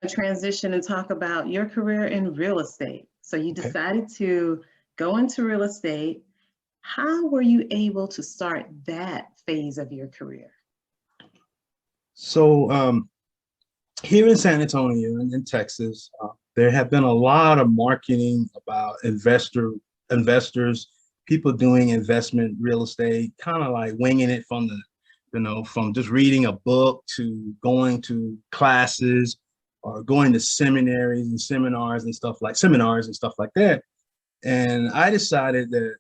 transition and talk about your career in real estate. So you Okay. decided to go into real estate. How were you able to start that phase of your career? So here in San Antonio and in Texas, there have been a lot of marketing about investors, people doing investment real estate, kind of like winging it from from just reading a book to going to classes or going to seminaries and seminars and stuff like that. And I decided that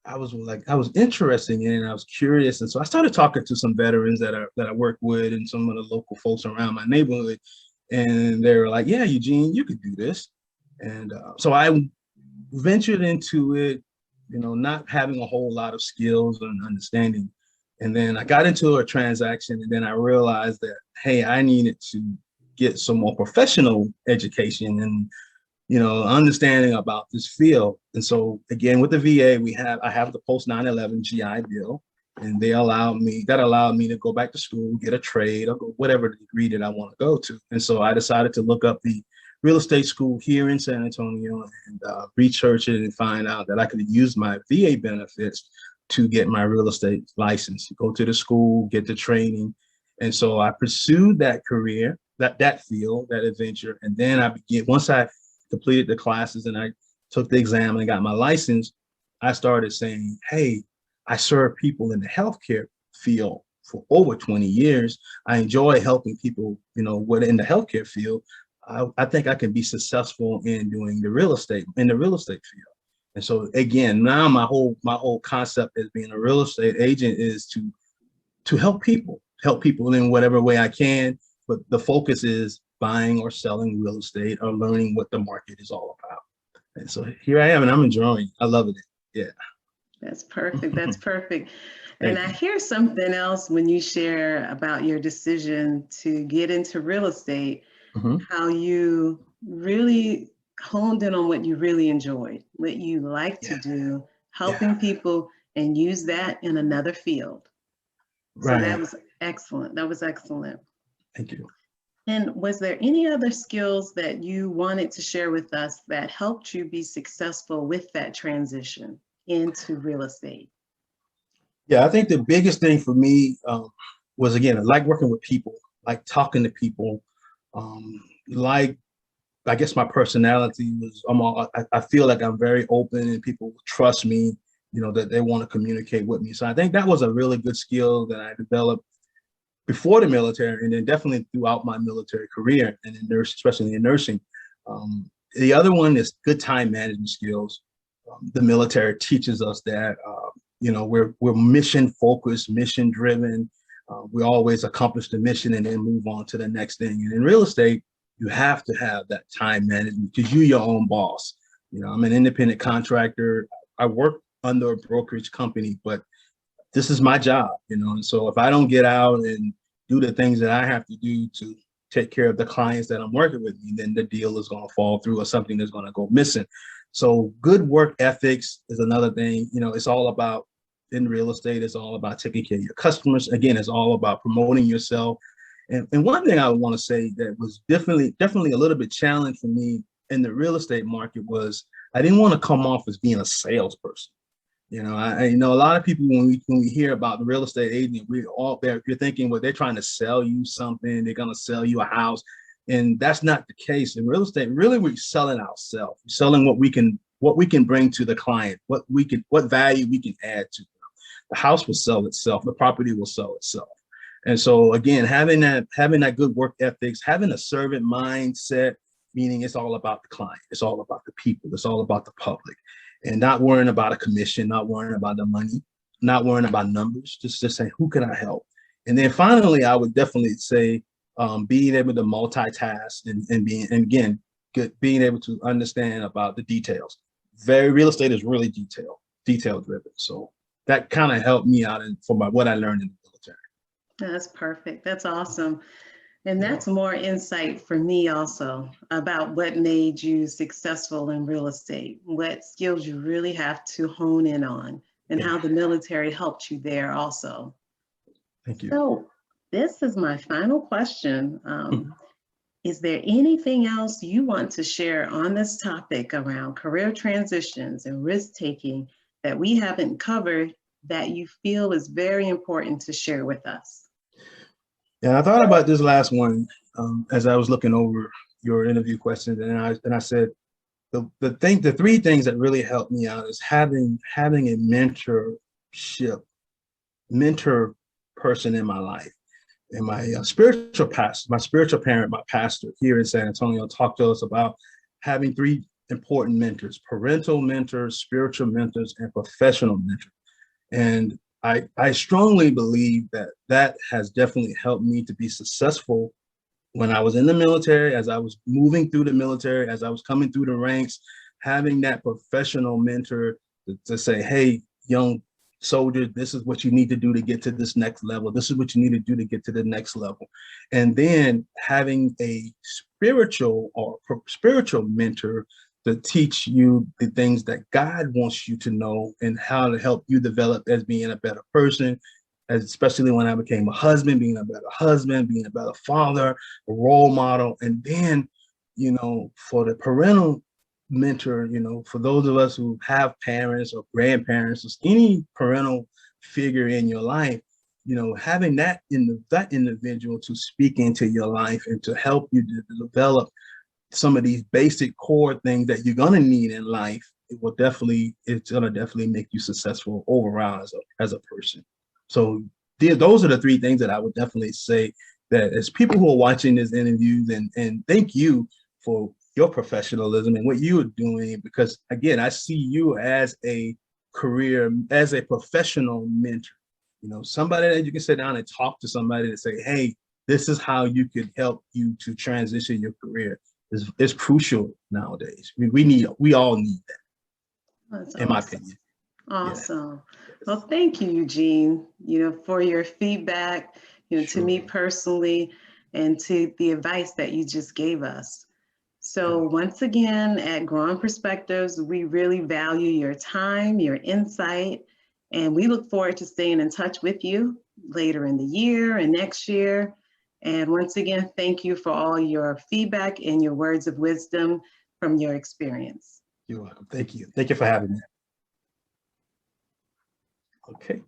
I was interested in it, and I was curious. And so I started talking to some veterans that I work with and some of the local folks around my neighborhood. And they were like, yeah, Eugene, you could do this. And so I ventured into it, not having a whole lot of skills and understanding. And then I got into a transaction, and then I realized that, hey, I needed to get some more professional education and understanding about this field. And so again, with the VA, I have the post 9/11 GI Bill, and that allowed me to go back to school, get a trade, or whatever degree that I want to go to. And so I decided to look up the real estate school here in San Antonio and research it and find out that I could use my VA benefits to get my real estate license, go to the school, get the training. And so I pursued that career, that field, that adventure. And then once I completed the classes and I took the exam and got my license, I started saying, hey, I serve people in the healthcare field for over 20 years. I enjoy helping people, in the healthcare field. I think I can be successful in doing the real estate field. And so again, now my whole concept as being a real estate agent is to help people in whatever way I can. But the focus is buying or selling real estate or learning what the market is all about. And so here I am, and I'm enjoying. I love it. Yeah. That's perfect. That's perfect. Thank And I you. hear something else when you share about your decision to get into real estate, Mhm. how you really honed in on what you really enjoyed, what you like to Yeah. do, Yeah. helping people, and use that in another field. So that Right. was excellent. That was excellent. Thank you. And was there any other skills that you wanted to share with us that helped you be successful with that transition into real estate? Yeah, I think the biggest thing for me was, again, I like working with people, like talking to people, like I guess my personality was, I feel like I'm very open and people trust me, that they want to communicate with me. So I think that was a really good skill that I developed before the military, and then definitely throughout my military career and especially in nursing. The other one is good time management skills. The military teaches us that, we're mission focused, mission driven. We always accomplish the mission and then move on to the next thing. And in real estate, you have to have that time management because you're your own boss. I'm an independent contractor. I work under a brokerage company, but this is my job, and so if I don't get out and do the things that I have to do to take care of the clients that I'm working with, then the deal is going to fall through or something is going to go missing. So good work ethics is another thing. It's all about, in real estate, it's all about taking care of your customers. Again, it's all about promoting yourself. And one thing I want to say that was definitely a little bit challenging for me in the real estate market was I didn't want to come off as being a salesperson. I a lot of people, when we hear about the real estate agent, we're all there. You're thinking, well, they're trying to sell you something. They're going to sell you a house, and that's not the case in real estate. Really, we're selling ourselves, selling what we can bring to the client, what value we can add to them. The house will sell itself. The property will sell itself. And so again, having that good work ethics, having a servant mindset, meaning it's all about the client, it's all about the people, it's all about the public. And not worrying about a commission, not worrying about the money, not worrying about numbers, just saying, who can I help? And then finally, I would definitely say being able to multitask and being able to understand about the details. Real estate is really detail driven. So that kind of helped me out for what I learned in the military. That's perfect. That's awesome. And that's more insight for me also about what made you successful in real estate, what skills you really have to hone in on, and how the military helped you there also. Thank you. So this is my final question. is there anything else you want to share on this topic around career transitions and risk taking that we haven't covered that you feel is very important to share with us? Yeah, I thought about this last one as I was looking over your interview questions, and I said the three things that really helped me out is having a mentor person in my life. And my spiritual pastor, my spiritual parent, my pastor here in San Antonio, talked to us about having three important mentors: parental mentors, spiritual mentors, and professional mentors. And I strongly believe that that has definitely helped me to be successful when I was in the military, as I was moving through the military, as I was coming through the ranks, having that professional mentor to say, hey, young soldier, this is what you need to do to get to this next level. This is what you need to do to get to the next level. And then having a spiritual mentor to teach you the things that God wants you to know and how to help you develop as being a better person, especially when I became a husband, being a better husband, being a better father, a role model. And then, for the parental mentor, for those of us who have parents or grandparents or any parental figure in your life, having that individual to speak into your life and to help you to develop some of these basic core things that you're going to need in life, it's going to definitely make you successful overall as a person. So those are the three things that I would definitely say, that as people who are watching this interview, and thank you for your professionalism and what you are doing, because again, I see you as a professional mentor, somebody that you can sit down and talk to somebody to say, hey, this is how you could help you to transition your career. Is crucial nowadays. We all need that. That's in my awesome. opinion. Awesome. Yeah. Well, thank you, Eugene, for your feedback, to me personally, and to the advice that you just gave us. So once again, at Growing Perspectives, we really value your time, your insight, and we look forward to staying in touch with you later in the year and next year. And once again, thank you for all your feedback and your words of wisdom from your experience. You're welcome. Thank you. Thank you for having me. Okay.